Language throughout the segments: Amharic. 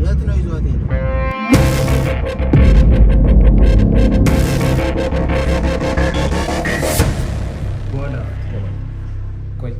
የት ነው ይዟት ሄደው? በኋላ ቆይ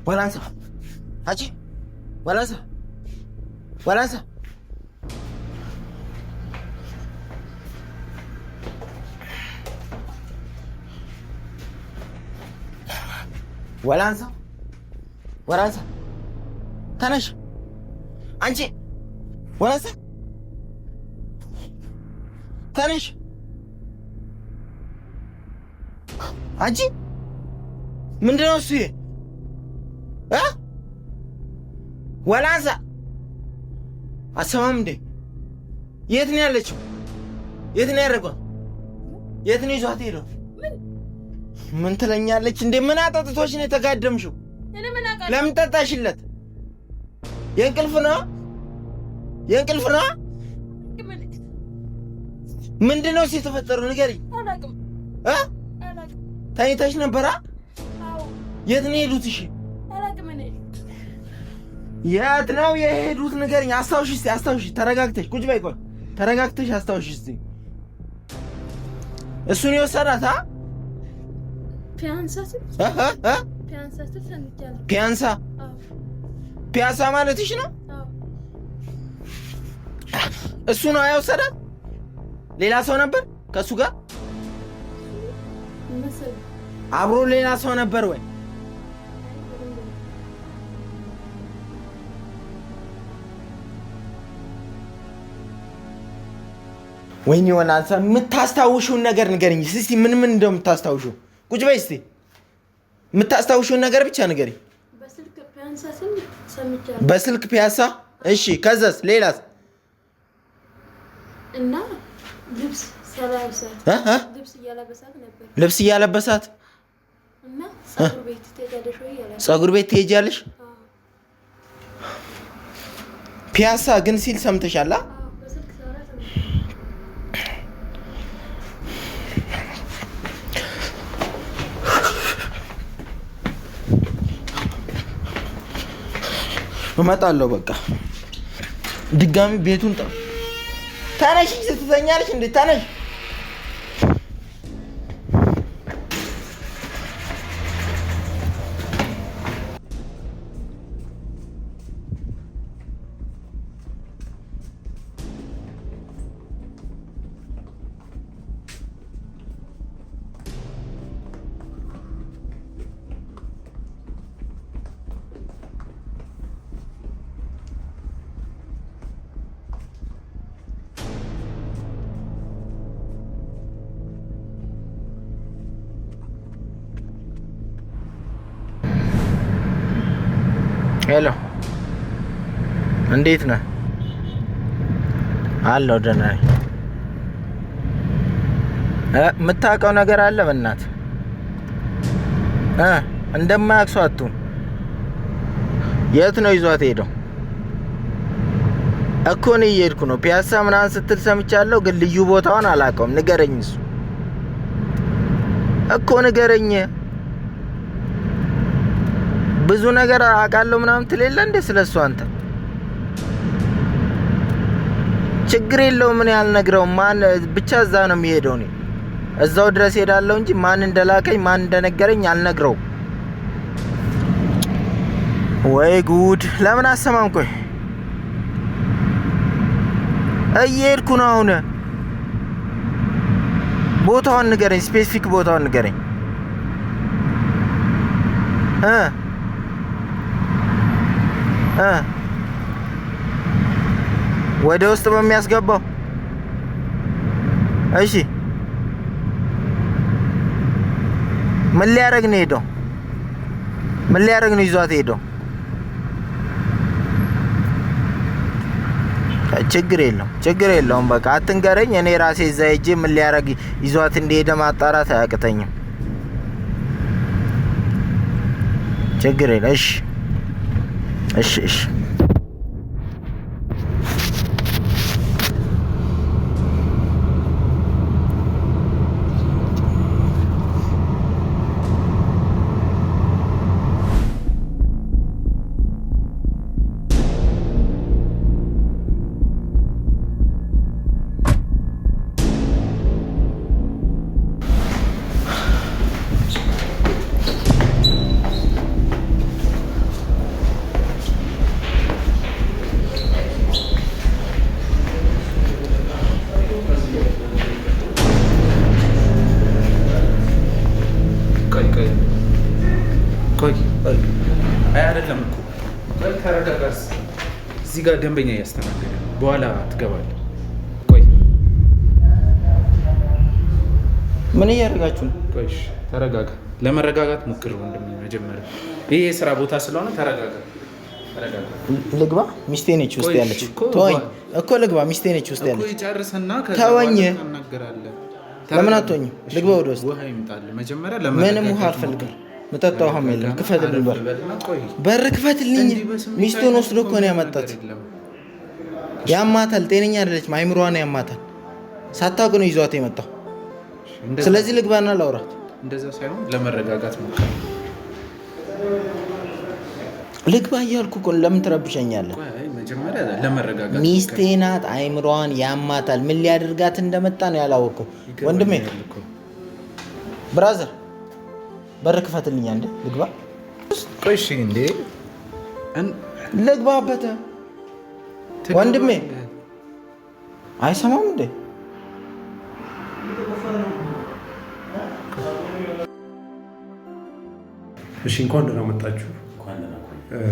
Walansa. Haji. Walansa. Walansa. Walansa. Walansa. Tanash. Anchi. Walansa. Tanash. Haji. ምንድነው እሱ? ወላንሳ አሰማም እንዴ? የት ነው ያለችው? የት ነው ያደረገው? የት ነው ይዟት ሄደው? ምን ትለኛለች እንዴ? ምን አጠጥቶሽ ነው የተጋደምሽው? ለምን ጠጣሽለት? የእንቅልፍ ነው? የእንቅልፍ ነው? ምንድነው የተፈጠረው? ንገሪኝ። ተኝተሽ ነበራ? የት ነው የሄዱት? እሺ የት ነው የሄዱት? ንገሪኝ። አስታውሽ እስቲ፣ አስታውሽ። ተረጋግተሽ ቁጭ በይ። ቆይ ተረጋግተሽ አስታውሽ እስቲ። እሱን የወሰዳት ፒያንሳ ፒያሳ ማለትሽ ነው? እሱ ነው የወሰዳት? ሌላ ሰው ነበር ከእሱ ጋር አብሮ? ሌላ ሰው ነበር ወይ? ወይኔ ወላንሳ፣ የምታስታውሽውን ነገር ንገሪኝ እስቲ። ምን ምን እንደምታስታውሽው? ቁጭ በይ እስቲ። የምታስታውሽውን ነገር ብቻ ንገሪኝ። በስልክ ፒያሳ። እሺ፣ ከዛስ? ሌላስ? እና ልብስ እያለበሳት እና ፀጉር ቤት ትሄጃለሽ? ፒያሳ ግን ሲል ሰምተሻል? እመጣለሁ። በቃ ድጋሚ ቤቱን ተነሽ። ስትተኛለሽ እንዴ? ተነሽ። ሄሎ፣ እንዴት ነህ? አለሁ ደህና ነኝ። የምታውቀው ነገር አለ? በእናትህ እንደማያውቅ ሰው አትሁን። የት ነው ይዟት ሄደው? እኮ እኔ እየሄድኩ ነው። ፒያሳ ምናምን ስትል ሰምቻለሁ፣ ግን ልዩ ቦታውን አላውቀውም። ንገረኝ። እሱ እኮ ንገረኝ። ብዙ ነገር አውቃለሁ ምናምን ትሌለ እንዴ ስለሱ? አንተ ችግር የለውም። ምን ያልነግረውም ማን ብቻ እዛ ነው የሚሄደው። እኔ እዛው ድረስ ሄዳለሁ እንጂ ማን እንደላከኝ ማን እንደነገረኝ አልነግረውም። ወይ ጉድ! ለምን አሰማም? ቆይ እየሄድኩ ነው አሁን። ቦታውን ንገረኝ፣ ስፔሲፊክ ቦታውን ንገረኝ። ወደ ውስጥ በሚያስገባው እሺ። ምን ሊያደርግ ነው ሄደው? ምን ሊያደርግ ነው ይዟት ሄደው? ችግር የለውም በቃ አትንገረኝ። እኔ ራሴ እዛ ሄጄ ምን ሊያደርግ ይዟት እንደሄደ ማጣራት አያቅተኝም። ችግር የለም። እሺ አይደለም እኮ ተረጋጋስ። እዚህ ጋር ደንበኛ እያስተናገደ በኋላ ትገባለህ። ቆይ ምን እያደረጋችሁ ነው? ቆይ ተረጋጋ። ለመረጋጋት ሞክር ወንድሜ። መጀመሪያ ይሄ የስራ ቦታ ስለሆነ ተረጋጋ። ልግባ። ሚስቴ ነች ውስጥ ያለች። ተወኝ እኮ ልግባ። ሚስቴ ነች ውስጥ ያለች። ጨርስና ተወኝ። እናገራለን። ለምን አትወኝም? ልግባ ወደ ውስጥ። ውሃ ይምጣል መጀመሪያ። ምንም ውሃ አልፈልግም። መጠጣው ውሃም የለም። ክፈትልኝ፣ በር ክፈትልኝ። ሚስቱን ወስዶ እኮ ነው ያመጣት። ያማታል። ጤነኛ አይደለችም። አይምሮዋን ያማታል። ሳታውቅ ነው ይዟት የመጣው። ስለዚህ ልግባና ላውራት። እንደዛ ሳይሆን ለመረጋጋት ሞክር። ልግባ እያልኩ እኮ ለምን ትረብሸኛለህ? መጀመሪያ ለመረጋጋት። ሚስቴ ናት። አይምሮዋን ያማታል። ምን ሊያደርጋት እንደመጣ ነው ያላወቅኩ። ወንድሜ ብራዘር በር ክፈትልኝ። አንዴ ልግባ። ቆይ እሺ፣ እንዴ ልግባበት። ወንድሜ አይሰማም እንዴ? እሺ፣ እንኳን ደህና መጣችሁ።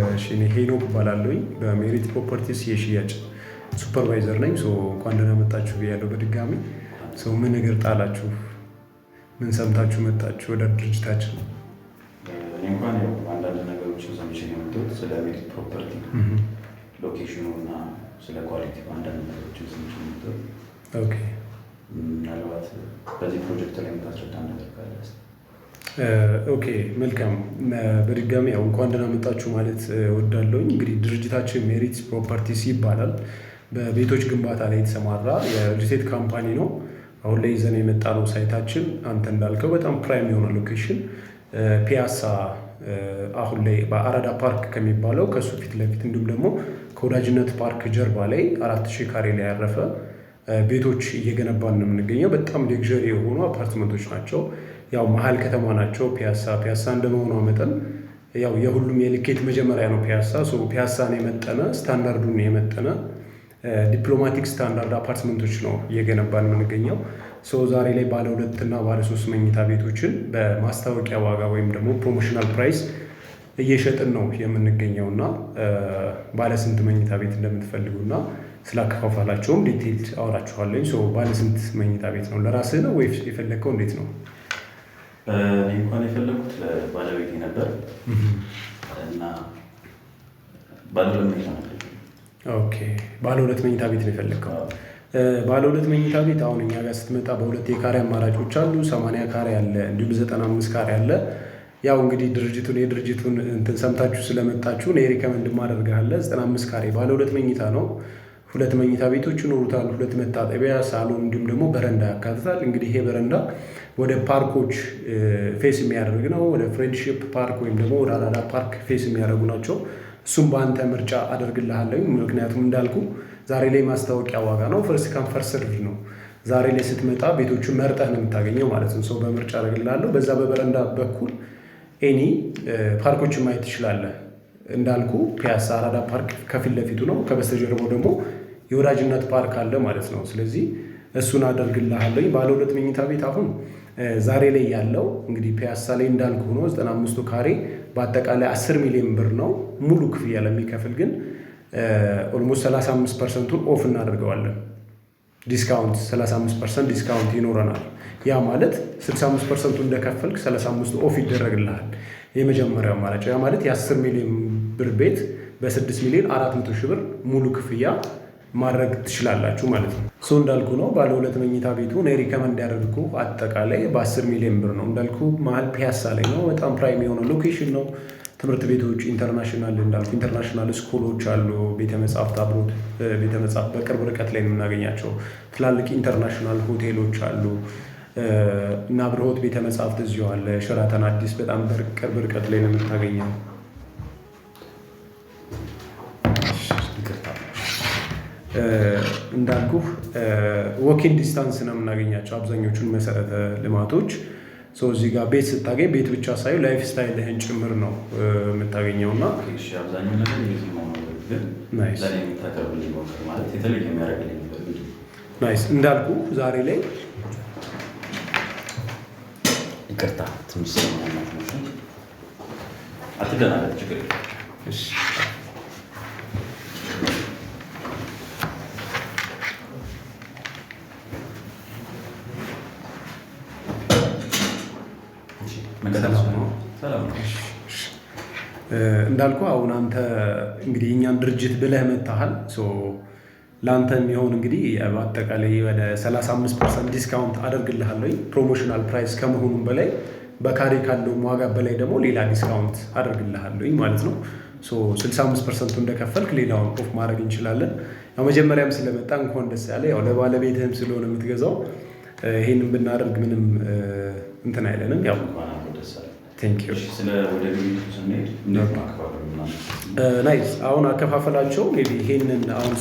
እሺ፣ እኔ ሄኖክ እባላለሁኝ በሜሪት ፕሮፐርቲስ የሽያጭ ሱፐርቫይዘር ነኝ። እንኳን ደህና መጣችሁ ብያለሁ በድጋሚ። ምን ነገር ጣላችሁ? ምን ሰምታችሁ መጣችሁ ወደ ድርጅታችን? እኔ እንኳን አንዳንድ ነገሮችን ሰምቼ ነው የመጣሁት። ስለ ሜሪት ፕሮፐርቲ ሎኬሽኑ እና ስለ ኳሊቲ አንዳንድ ነገሮችን ሰምቼ ነው የመጣሁት። ኦኬ፣ ምናልባት በዚህ ፕሮጀክት ላይ የምታስረዳ ነገር ካለ? ኦኬ፣ መልካም። በድጋሚ እንኳን ደህና መጣችሁ ማለት እወዳለሁኝ። እንግዲህ ድርጅታችን ሜሪት ፕሮፐርቲስ ይባላል። በቤቶች ግንባታ ላይ የተሰማራ የሪልስቴት ካምፓኒ ነው። አሁን ላይ ይዘን የመጣ ነው ሳይታችን አንተ እንዳልከው በጣም ፕራይም የሆነ ሎኬሽን ፒያሳ፣ አሁን ላይ በአራዳ ፓርክ ከሚባለው ከሱ ፊት ለፊት እንዲሁም ደግሞ ከወዳጅነት ፓርክ ጀርባ ላይ 4000 ካሬ ላይ ያረፈ ቤቶች እየገነባን ነው የምንገኘው። በጣም ሌክዠሪ የሆኑ አፓርትመንቶች ናቸው። ያው መሀል ከተማ ናቸው። ፒያሳ እንደመሆኗ መጠን ያው የሁሉም የልኬት መጀመሪያ ነው ፒያሳ። ፒያሳን የመጠነ ስታንዳርዱን የመጠነ ዲፕሎማቲክ ስታንዳርድ አፓርትመንቶች ነው እየገነባን የምንገኘው። ዛሬ ላይ ባለ 2 እና ባለ 3 መኝታ ቤቶችን በማስታወቂያ ዋጋ ወይም ደግሞ ፕሮሞሽናል ፕራይስ እየሸጥን ነው የምንገኘው እና ባለ ስንት መኝታ ቤት እንደምትፈልጉና ስላከፋፋላቸውም ዲቴይል አወራችኋለኝ። ባለ ስንት መኝታ ቤት ነው? ለራስህ ነው ወይስ የፈለግከው? እንዴት ነው? እኔ እንኳን የፈለጉት ለባለቤቴ ነበር እና ባለ 2 መኝታ ነበር። ኦኬ፣ ባለ 2 መኝታ ቤት ነው የፈለግከው? ባለ 2 መኝታ ቤት አሁን እኛ ጋር ስትመጣ በ2 የካሬ አማራጮች አሉ። 80 ካሬ አለ፣ እንዲሁም 95 ካሬ አለ። ያው እንግዲህ የድርጅቱን እንትን ሰምታችሁ ስለመጣችሁ እኔ ሪከመንድ ማደርጋለሁ። 95 ካሬ ባለ 2 መኝታ ነው። 2 መኝታ ቤቶች ይኖሩታል። 2 መታጠቢያ፣ ሳሎን እንዲሁም ደግሞ በረንዳ ያካትታል። እንግዲህ ይሄ በረንዳ ወደ ፓርኮች ፌስ የሚያደርግ ነው። ወደ ፍሬንድሺፕ ፓርክ ወይም ደግሞ ወደ አራዳ ፓርክ ፌስ የሚያደርጉ ናቸው። እሱም በአንተ ምርጫ አደርግልሃለሁ። ምክንያቱም እንዳልኩ ዛሬ ላይ ማስታወቂያ ዋጋ ነው። ፈርስት ካም ፈርስት ሰርቭ ነው። ዛሬ ላይ ስትመጣ ቤቶቹን መርጠህ ነው የምታገኘው ማለት ነው። ሰው በምርጫ አደርግልሃለሁ። በዛ በበረንዳ በኩል ኤኒ ፓርኮችን ማየት ትችላለህ። እንዳልኩ ፒያሳ አራዳ ፓርክ ከፊት ለፊቱ ነው። ከበስተጀርባው ደግሞ የወዳጅነት ፓርክ አለ ማለት ነው። ስለዚህ እሱን አደርግልሃለሁ። ባለ 2 መኝታ ቤት አሁን ዛሬ ላይ ያለው እንግዲህ ፒያሳ ላይ እንዳልኩ ሆኖ 95 ካሬ በአጠቃላይ 10 ሚሊዮን ብር ነው። ሙሉ ክፍያ ለሚከፍል ግን ኦልሞስት 35%ን ኦፍ እናደርገዋለን። ዲስካውንት 35% ዲስካውንት ይኖረናል። ያ ማለት 65% እንደከፈልክ 35 ኦፍ ይደረግልሃል። የመጀመሪያው አማራጭ ያ ማለት የ10 ሚሊዮን ብር ቤት በ6 ሚሊዮን 400 ሺህ ብር ሙሉ ክፍያ ማድረግ ትችላላችሁ ማለት ነው። እንዳልኩ ነው ባለ 2 መኝታ ቤቱ እኔ ሪከመንድ ያደርጉ አጠቃላይ በ10 ሚሊዮን ብር ነው። እንዳልኩ መሀል ፒያሳ ላይ ነው። በጣም ፕራይም የሆነ ሎኬሽን ነው። ትምህርት ቤቶች ኢንተርናሽናል እንዳልኩ ኢንተርናሽናል ስኩሎች አሉ። ቤተ መጻሕፍት አብሮት ቤተ መጻሕፍት በቅርብ ርቀት ላይ የምናገኛቸው ትላልቅ ኢንተርናሽናል ሆቴሎች አሉ እና አብርሆት ቤተ መጻሕፍት እዚሁ አለ። ሸራተን አዲስ በጣም በቅርብ ርቀት ላይ ነው የምታገኘው። እንዳልኩህ ወኪንግ ዲስታንስ ነው የምናገኛቸው አብዛኞቹን መሰረተ ልማቶች። እዚህ ጋር ቤት ስታገኝ ቤት ብቻ ሳይሆን ላይፍ ስታይልህን ጭምር ነው የምታገኘው እና ናይስ እንዳልኩ ዛሬ ላይ ይቅርታ ትንሽ አትደናገጥ፣ ችግር እንዳልኩ አሁን አንተ እንግዲህ እኛን ድርጅት ብለህ መታሃል። ለአንተ የሚሆን እንግዲህ በአጠቃላይ ወደ 35% ዲስካውንት አደርግልሃለሁ። ፕሮሞሽናል ፕራይስ ከመሆኑም በላይ በካሬ ካለው ዋጋ በላይ ደግሞ ሌላ ዲስካውንት አደርግልሃለሁ ማለት ነው። 65% እንደከፈልክ ሌላውን ኦፍ ማድረግ እንችላለን። ያው መጀመሪያም ስለመጣ እንኳን ደስ ያለ። ያው ለባለቤትህም ስለሆነ የምትገዛው ይሄንን ብናደርግ ምንም እንትን አይለንም። ያው ናይስ አሁን አከፋፈላቸው ይሄንን አሁን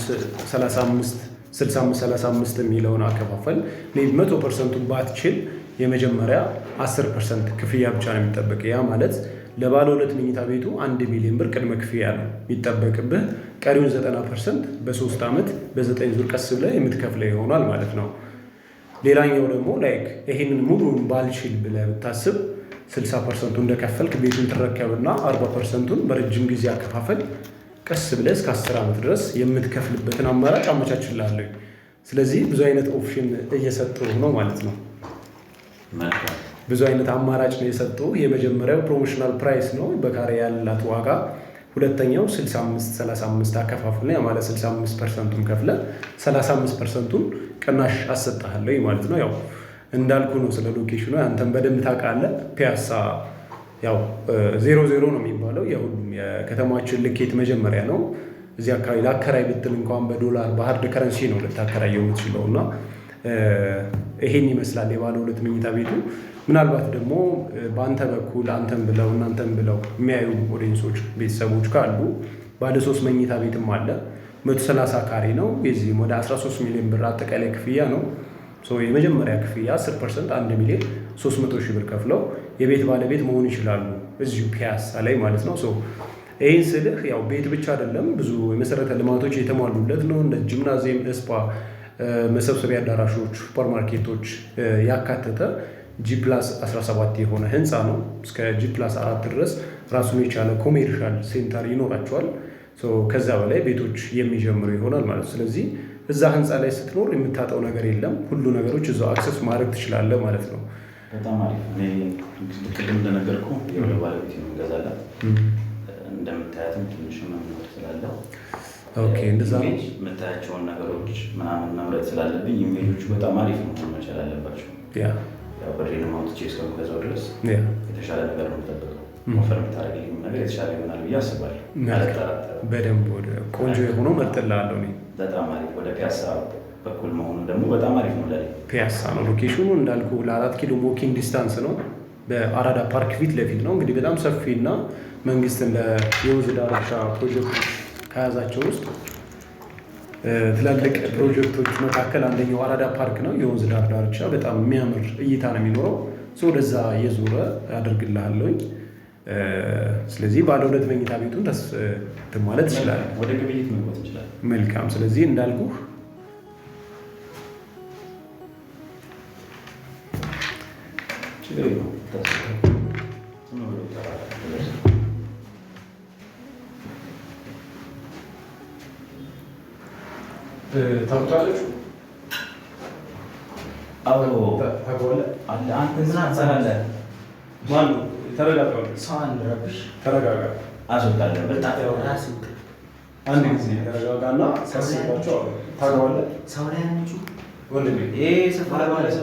65 የሚለውን አከፋፈል 100%ቱን ባትችል የመጀመሪያ 10% ክፍያ ብቻ ነው የሚጠበቅ። ያ ማለት ለባለ 2 መኝታ ቤቱ 1 ሚሊዮን ብር ቅድመ ክፍያ ነው የሚጠበቅብህ። ቀሪውን 90% በ3 ዓመት በ9 ዙር ቀስ ብለህ የምትከፍለው ይሆናል ማለት ነው። ሌላኛው ደግሞ ላይክ ይሄንን ሙሉን ባልችል ብለህ ብታስብ 60% እንደከፈልክ ቤቱን ትረከብና 40%ቱን በረጅም ጊዜ አከፋፈል ቀስ ብለህ እስከ 10 ዓመት ድረስ የምትከፍልበትን አማራጭ አመቻችላለሁ። ስለዚህ ብዙ አይነት ኦፕሽን እየሰጡ ነው ማለት ነው። ብዙ አይነት አማራጭ ነው የሰጡ። የመጀመሪያው ፕሮሞሽናል ፕራይስ ነው በካሬ ያላት ዋጋ። ሁለተኛው 65-35 አከፋፈል ነው ማለት 65%ቱን ከፍለ 35%ቱን ቅናሽ አሰጣለሁ ማለት ነው። ያው እንዳልኩ ነው ስለ ሎኬሽኑ አንተም በደንብ ታውቃለህ። ፒያሳ ያው 00 ነው የሚባለው የሁሉም የከተማችን ልኬት መጀመሪያ ነው። እዚህ አካባቢ ላከራይ ብትል እንኳን በዶላር በሀርድ ከረንሲ ነው ልታከራየው የምትችለው እና ይሄን ይመስላል የባለ 2 መኝታ ቤቱ። ምናልባት ደግሞ በአንተ በኩል አንተም ብለው እናንተም ብለው የሚያዩ ኦዲየንሶች ቤተሰቦች ካሉ ባለ 3 መኝታ ቤትም አለ 130 ካሬ ነው። የዚህም ወደ 13 ሚሊዮን ብር አጠቃላይ ክፍያ ነው። የመጀመሪያ ክፍያ 10% 1 ሚሊዮን 300 ሺህ ብር ከፍለው የቤት ባለቤት መሆን ይችላሉ እዚሁ ፒያሳ ላይ ማለት ነው። ይህን ስልህ ያው ቤት ብቻ አይደለም፣ ብዙ የመሰረተ ልማቶች የተሟሉለት ነው። እንደ ጂምናዚየም፣ ስፓ፣ መሰብሰቢያ አዳራሾች፣ ሱፐርማርኬቶች ያካተተ G+17 የሆነ ህንፃ ነው። እስከ G+4 ድረስ ራሱን የቻለ ኮሜርሻል ሴንተር ይኖራቸዋል። ከዛ በላይ ቤቶች የሚጀምሩ ይሆናል ማለት። ስለዚህ እዛ ህንፃ ላይ ስትኖር የምታጣው ነገር የለም። ሁሉ ነገሮች እዛው አክሰስ ማድረግ ትችላለህ ማለት ነው። በጣም አሪፍ። ቅድም እንደነገርኩ የሆነ ባለቤት ነው እንገዛላት። እንደምታያትም ትንሽ መምረጥ ስላለው እንደዛ ነው የምታያቸውን ነገሮች ምናምን መምረጥ ስላለብኝ ኢሜጆቹ በጣም አሪፍ መሆን መቻል አለባቸው። በሬ ማውጥቼ እስከምገዛው ድረስ የተሻለ ነገር ነው የምጠብቀው። ኦፈር የምታደርግልኝ ነገር የተሻለ ይሆናል ብዬ አስባለሁ። በደንብ ወደ ቆንጆ የሆነው መርጥልሃለሁ። በጣም አሪፍ ወደ ፒያሳ በኩል መሆኑ ደግሞ በጣም አሪፍ ነው። ለኔ ፒያሳ ነው ሎኬሽኑ እንዳልኩ ለ4 ኪሎ ዎኪንግ ዲስታንስ ነው። በአራዳ ፓርክ ፊት ለፊት ነው። እንግዲህ በጣም ሰፊ እና መንግስት እንደ የወንዝ ዳርቻ ፕሮጀክቶች ከያዛቸው ውስጥ ትላልቅ ፕሮጀክቶች መካከል አንደኛው አራዳ ፓርክ ነው። የወንዝ ዳርቻ በጣም የሚያምር እይታ ነው የሚኖረው። ወደዛ እየዞረ ያደርግልሃለሁኝ። ስለዚህ ባለ 2 መኝታ ቤቱን ማለት ትችላለህ። ወደ ግብይት መግባት እንችላለን። መልካም። ስለዚህ እንዳልኩህ ታውቃለች። አዎ ታውቃለህ። አንተ ምን አትሰራለህ? ማን ነው? ተረጋጋ። ሰው አንረብሽ። ተረጋጋ። አስወጣለሁ። በጣም አንድ ጊዜ ተረጋጋና ሳስባቸው ታውቃለህ። ሰው ላይ አንቺው ወንድሜ ይሄ ሰፈር ባለቤት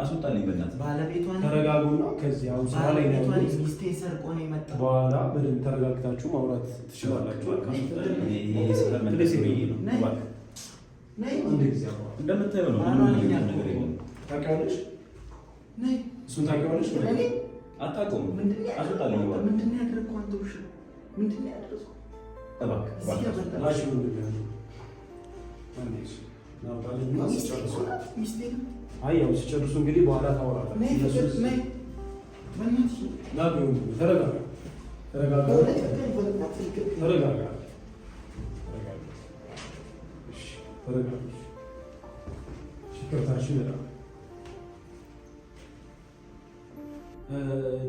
አስወጣልኝ። በእናትህ ባለቤቷን ተረጋጉና ከዚህ አሁን ስራ ላይ ነው ያሉት። ሚስቴ ሰርቆ ነው የመጣው። በኋላ በደንብ ተረጋግታችሁ ማውራት ትችላላችሁ። እንደምታየው ነው። ታውቂዋለሽ? እሱን ታውቂዋለሽ? አታውቀውም? አስወጣልኝ። ምንድን ነው ያደረግኩት? አንተ ውሻ ምንድን ነው ያደረግኩት? ያው ሲጨርሱ እንግዲህ በኋላ ታወራላችሁ።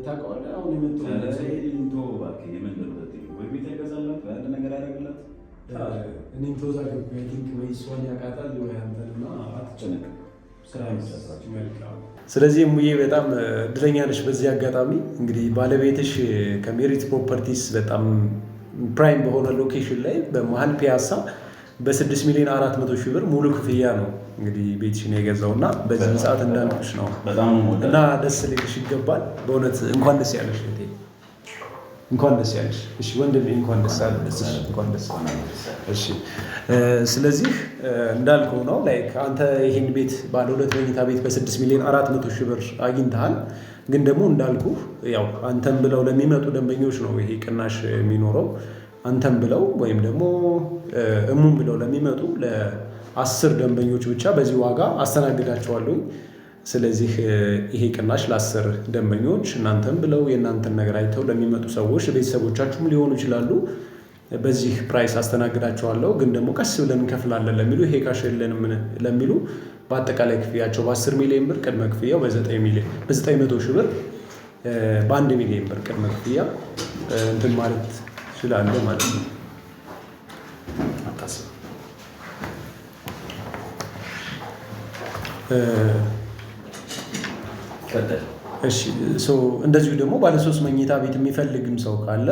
ታውቀዋለህ? አሁን እኔም ተወዛገብኩ። ወይ እሷን ያውቃታል ወይ አንተንና አትጨነቅም። ስለዚህ እሙዬ በጣም እድለኛ ነሽ። በዚህ አጋጣሚ እንግዲህ ባለቤትሽ ከሜሪት ፕሮፐርቲስ በጣም ፕራይም በሆነ ሎኬሽን ላይ በመሀል ፒያሳ በ6,400,000 ብር ሙሉ ክፍያ ነው እንግዲህ ቤትሽን የገዛው እና በዚህ ሰዓት እንዳልኩሽ ነው እና ደስ ሊልሽ ይገባል። በእውነት እንኳን ደስ ያለሽ እህቴ፣ እንኳን ደስ ያለሽ። እሺ ወንድሜ እንኳን ደስ ያለሽ፣ እንኳን ደስ ያለሽ። እሺ ስለዚህ እንዳልከው ነው ላይክ አንተ ይሄን ቤት ባለ 2 መኝታ ቤት በ6,400,000 ብር አግኝተሃል። ግን ደግሞ እንዳልኩ ያው አንተም ብለው ለሚመጡ ደንበኞች ነው ይሄ ቅናሽ የሚኖረው። አንተም ብለው ወይም ደግሞ እሙም ብለው ለሚመጡ ለ10 ደንበኞች ብቻ በዚህ ዋጋ አስተናግዳቸዋለሁ። ስለዚህ ይሄ ቅናሽ ለ10 ደንበኞች እናንተም ብለው የእናንተን ነገር አይተው ለሚመጡ ሰዎች ቤተሰቦቻችሁም ሊሆኑ ይችላሉ። በዚህ ፕራይስ አስተናግዳቸዋለሁ። ግን ደግሞ ቀስ ብለን እንከፍላለን ለሚሉ ይሄ ካሽ የለንም ለሚሉ በአጠቃላይ ክፍያቸው በ10 ሚሊዮን ብር ቅድመ ክፍያው በ900,000 ብር በ1 ሚሊዮን ብር ቅድመ ክፍያ እንትን ማለት ይችላል ማለት ነው። አታስብ። እሺ እንደዚሁ ደግሞ ባለ 3 መኝታ ቤት የሚፈልግም ሰው ካለ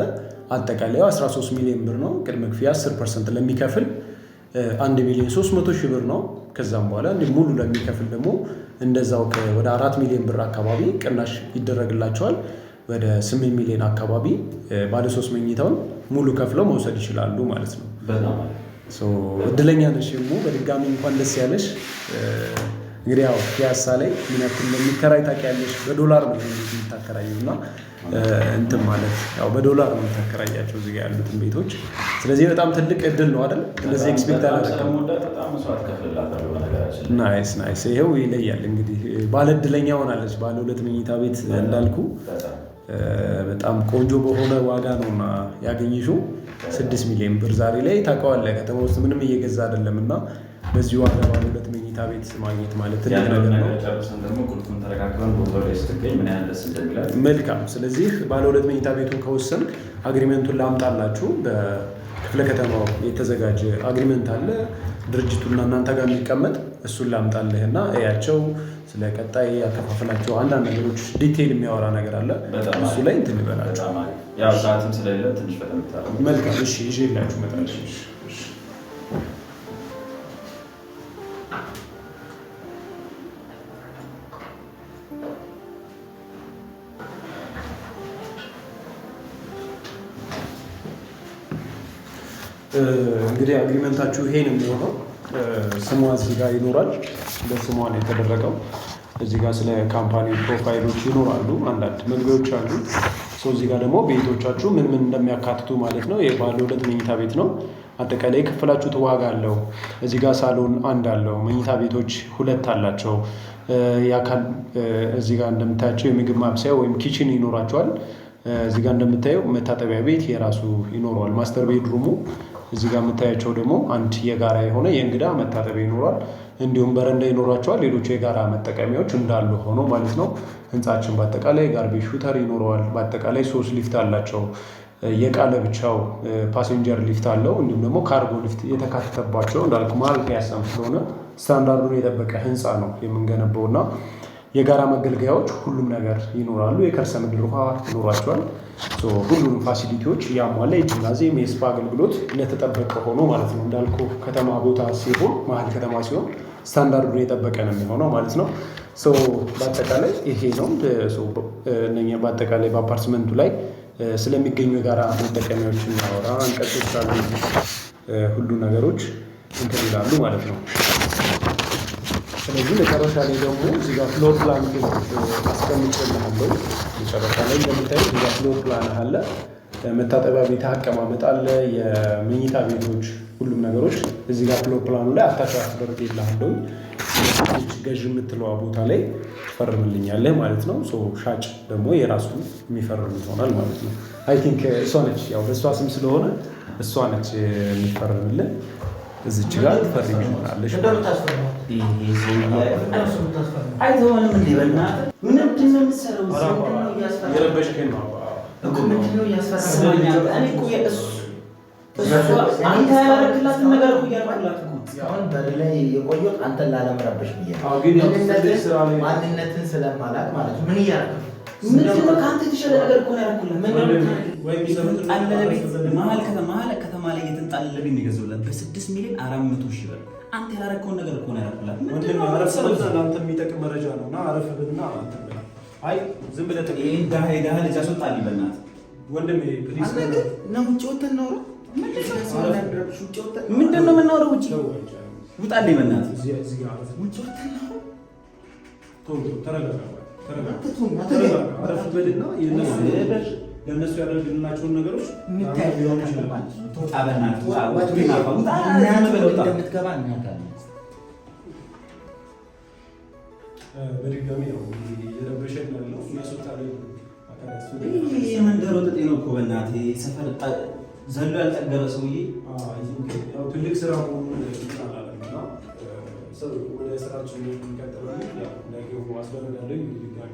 አጠቃላዩ 13 ሚሊዮን ብር ነው። ቅድመ ክፍያ 10% ለሚከፍል 1,300,000 ብር ነው። ከዛም በኋላ ሙሉ ለሚከፍል ደግሞ እንደዛው ወደ 4 ሚሊዮን ብር አካባቢ ቅናሽ ይደረግላቸዋል። ወደ 8 ሚሊዮን አካባቢ ባለ 3 መኝታውን ሙሉ ከፍለው መውሰድ ይችላሉ ማለት ነው። እድለኛ ነሽ። በድጋሚ እንኳን ደስ ያለሽ። እንግዲህ ያው ፒያሳ ላይ ምን ያክል እንደሚከራይ ታውቂያለሽ። በዶላር ነው የምታከራየው እና እንትን ማለት ያው በዶላር ነው የምታከራያቸው እዚህ ጋር ያሉትን ቤቶች። ስለዚህ በጣም ትልቅ እድል ነው አይደል? ስለዚህ ኤክስፔክት አላደረግም። ናይስ። ይኸው ይለያል እንግዲህ ባለ እድለኛ ሆናለች። ባለ 2 መኝታ ቤት እንዳልኩ በጣም ቆንጆ በሆነ ዋጋ ነውና ያገኘሽው 6 ሚሊዮን ብር ዛሬ ላይ ታውቀዋለህ። ከተማ ውስጥ ምንም እየገዛ አይደለም እና በዚህ ዋጋ ባለ 2 መኝታ ቤት ማግኘት ማለት ትልቅ ነገር ነው። መልካም። ስለዚህ ባለ 2 መኝታ ቤቱን ከወሰንክ አግሪመንቱን ላምጣላችሁ። በክፍለ ከተማው የተዘጋጀ አግሪመንት አለ ድርጅቱና እናንተ ጋር የሚቀመጥ እሱን ላምጣልህ እና እያቸው ስለ ቀጣይ ያከፋፈላቸው አንዳንድ ነገሮች ዲቴይል የሚያወራ ነገር አለ። እሱ ላይ እንትን ይበላችሁ። መልካም። እሺ ይዤላችሁ እመጣለሁ። እንግዲህ አግሪመንታችሁ ይሄ ነው የሚሆነው። ስሟ እዚህ ጋር ይኖራል። በስሟ ነው የተደረገው። እዚህ ጋር ስለ ካምፓኒ ፕሮፋይሎች ይኖራሉ። አንዳንድ መግቢያዎች አሉ። እዚህ ጋር ደግሞ ቤቶቻችሁ ምን ምን እንደሚያካትቱ ማለት ነው። የባለ 2 መኝታ ቤት ነው። አጠቃላይ የከፈላችሁት ዋጋ አለው። እዚህ ጋር ሳሎን 1 አለው። መኝታ ቤቶች 2 አላቸው። የአካል እዚህ ጋር እንደምታያቸው የምግብ ማብሰያ ወይም ኪችን ይኖራቸዋል። እዚህ ጋር እንደምታየው መታጠቢያ ቤት የራሱ ይኖረዋል። ማስተር ቤድሩሙ እዚህ ጋር የምታያቸው ደግሞ አንድ የጋራ የሆነ የእንግዳ መታጠቢያ ይኖራል። እንዲሁም በረንዳ ይኖራቸዋል። ሌሎቹ የጋራ መጠቀሚያዎች እንዳሉ ሆኖ ማለት ነው። ህንፃችን በአጠቃላይ ጋርቤጅ ሹተር ይኖረዋል። በአጠቃላይ 3 ሊፍት አላቸው። የዕቃ ለብቻው ፓሴንጀር ሊፍት አለው። እንዲሁም ደግሞ ካርጎ ሊፍት የተካተተባቸው እንዳልኩ መሀል ፒያሳም ስለሆነ ስታንዳርዱን የጠበቀ ህንፃ ነው የምንገነባው እና የጋራ መገልገያዎች ሁሉም ነገር ይኖራሉ። የከርሰ ምድር ውሃ ይኖራቸዋል። ሁሉንም ፋሲሊቲዎች ያሟላ የጂምናዚየም የስፓ አገልግሎት እንደተጠበቀ ሆኖ ማለት ነው። እንዳልኩ ከተማ ቦታ ሲሆን መሀል ከተማ ሲሆን ስታንዳርዱን የጠበቀ ነው የሚሆነው ማለት ነው። በአጠቃላይ ይሄ ነው። በአጠቃላይ በአፓርትመንቱ ላይ ስለሚገኙ የጋራ መጠቀሚያዎች እናወራ። አንቀጾች አሉ። ሁሉ ነገሮች እንትን ይላሉ ማለት ነው። ስለዚህ መጨረሻ ላይ ደግሞ እዚህ ጋር ፍሎር ፕላን አስቀምጬልሃለሁ። መጨረሻ ላይ እንደምታዩት እዚህ ጋር ፍሎር ፕላን አለ። መታጠቢያ ቤት አቀማመጥ አለ። የመኝታ ቤቶች ሁሉም ነገሮች እዚህ ጋር ፍሎር ፕላኑ ላይ አታች አስደርጌልሃለሁ። ገዥ የምትለዋ ቦታ ላይ ትፈርምልኛለህ ማለት ነው። ሻጭ ደግሞ የራሱን የሚፈርም ይሆናል ማለት ነው። አይ ቲንክ እሷ ነች፣ ያው በእሷ ስም ስለሆነ እሷ ነች የሚፈርምልን። እዚች ጋር ትፈርም ይሆናለች። አይተኸውንም እንዴ? በእናትህ ምንድን ነው የምትሰራው? የረበሽከኝ ነው እኮ። ምንድን ነው እያስፈራኝ? እኔ እኮ አንተ ያላረክላትን ነገር እኮ እያልኩላት እኮ አሁን በላይ የቆየሁት አንተን ላለመረበሽ ብዬ ማንነትን ስለማላውቅ ማለት ነው። ምን እያደረግህ ምንድን ነው? ከአንተ የተሻለ ነገር እኮ ነው ያደረኩላት። መሀል ከተማ ላይ የተንጣለለ ቤት ነው የገዛሁላት በ6 ሚሊዮን 400 ሺህ ብር። አንተ ያላረከውን ነገር እኮ ነው ያደረኩላት። ለአንተ የሚጠቅም መረጃ ነው እና አረፍ ብልና አይ ዝም ብለህ ይሄን ድሀ ልጅ አስወጣልኝ በእናትህ ወንድሜ ፕሊዝ ነው። ውጭ ወተን ነው ምንድን ነው የምናወራው? ውጭ ውጣልኝ በእናትህ። ውጭ ወተን ነው። ተረጋጋ። አረፍ በልና ለእነሱ ያደርግልናቸውን ነገሮች በድጋሚ ነው የረበሸን ያለው የመንደር ወጠጤ ነው እኮ በእናትህ። ሰፈር ዘሎ ያልጠገበ ሰውዬ ትልቅ ስራ መሆኑን አላለምና ወደ ስራችን የሚቀጥለው አስደረጋለሁ። ድጋሚ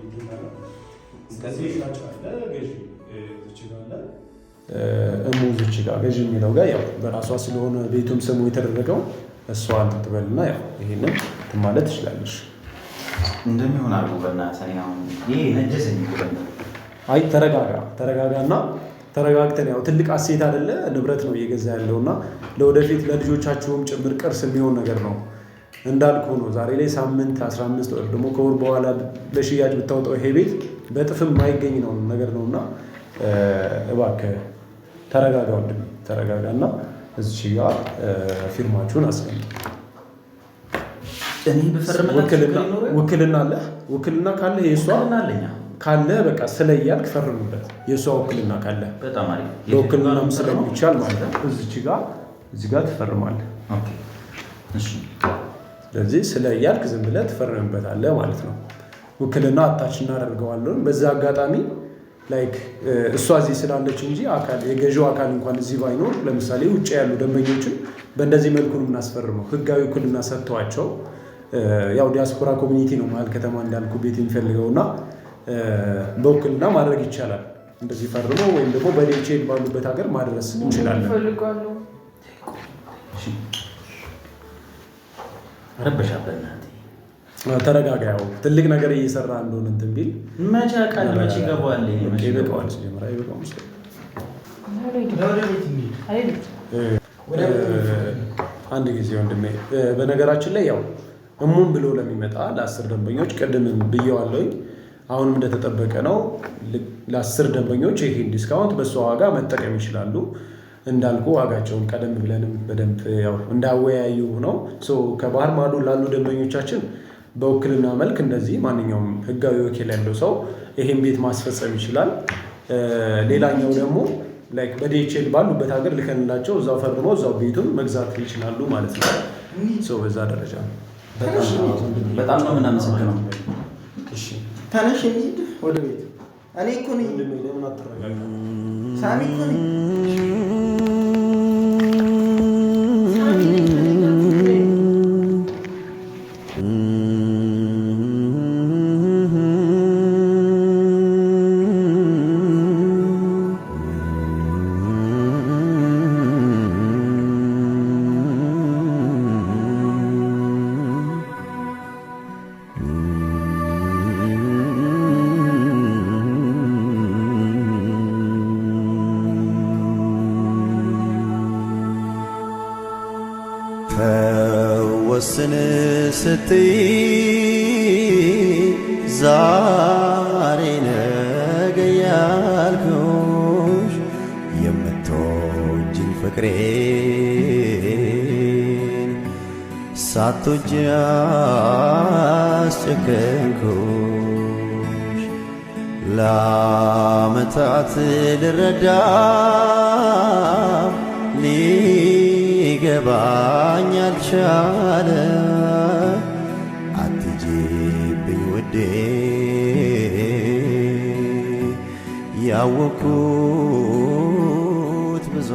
እሙዝች ጋር ገዥ የሚለው ጋር ያው በራሷ ስለሆነ ቤቱም ስሙ የተደረገው እሷ እንትን ትበልና ያው ይሄንን እንትን ማለት ትችላለች። እንደሚሆን አድርጎ በእናትህ ይሄ ነጀሰኝ። አይ ተረጋጋና ተረጋግተን ያው ትልቅ አሴት አይደለ ንብረት ነው እየገዛ ያለውና ለወደፊት ለልጆቻችሁም ጭምር ቅርስ የሚሆን ነገር ነው። እንዳልኩ ነው ዛሬ ላይ ሳምንት 15 ወር ደግሞ ከወር በኋላ ለሽያጭ ብታወጣው ይሄ ቤት በጥፍም የማይገኝ ነው ነገር ነውና እባክህ ተረጋጋ ወንድሜ ተረጋጋና እዚህ ጋር ፊርማችሁን አስቀምጡ። እኔ በፈርመ ውክልና አለ። ውክልና ካለ የሷ ካለ በቃ ስለያልክ ፈርምበት። የሷ ውክልና ካለ በጣም አሪፍ ለውክልናም ስለሚቻል ማለት ነው። እዚህ ጋር ትፈርማለህ። ኦኬ እሺ። ስለዚህ ስለያልክ ዝም ብለህ ትፈርምበታለህ ማለት ነው። ውክልና አታች እናደርገዋለን። በዛ አጋጣሚ ላይክ እሷ እዚህ ስላለች እንጂ አካል የገዢው አካል እንኳን እዚህ ባይኖር ለምሳሌ ውጭ ያሉ ደንበኞችን በእንደዚህ መልኩ ነው የምናስፈርመው። ህጋዊ ውክልና ሰጥተዋቸው ያው ዲያስፖራ ኮሚኒቲ ነው መሀል ከተማ እንዳልኩ ቤት የሚፈልገውና በውክልና ማድረግ ይቻላል። እንደዚህ ፈርመው ወይም ደግሞ በዴቼን ባሉበት ሀገር ማድረስ እንችላለን። ተረጋጋ። ያው ትልቅ ነገር እየሰራ እንደሆነ እንትን ቢል መቼ ቃል መቼ ይገባዋል? ይበቃዋል። ሲጀምር አይበቃውም። አንድ ጊዜ ወንድሜ፣ በነገራችን ላይ ያው እሙን ብሎ ለሚመጣ ለ10 ደንበኞች ቅድምም ብየዋለሁኝ፣ አሁንም እንደተጠበቀ ነው። ለ10 ደንበኞች ይሄን ዲስካውንት በሷ ዋጋ መጠቀም ይችላሉ። እንዳልኩ ዋጋቸውን ቀደም ብለንም በደንብ ያው እንዳወያዩ ነው። ከባህር ማዶ ላሉ ደንበኞቻችን በውክልና መልክ እንደዚህ ማንኛውም ህጋዊ ወኪል ያለው ሰው ይሄን ቤት ማስፈጸም ይችላል። ሌላኛው ደግሞ ላይክ በዲኤችኤል ባሉበት ሀገር ልከንላቸው እዛው ፈርመው እዛው ቤቱን መግዛት ይችላሉ ማለት ነው። በዛ ደረጃ ነው። በጣም ነው የምናመሰግነው። ተነሽ እንሂድ ወደ ቤት። እኔ እኮ ነኝ ሳሚ እኮ ነኝ። ፈወስን ስትይ ዛሬ ነገ ያልኩሽ የምትወጂኝ ፍቅሬን ሳትወጂ አስጨከንኩሽ። ለዓመታት ልረዳ ሊገባኝ አልቻለ አትጂብኝ ውዴ ያወኩት ብዙ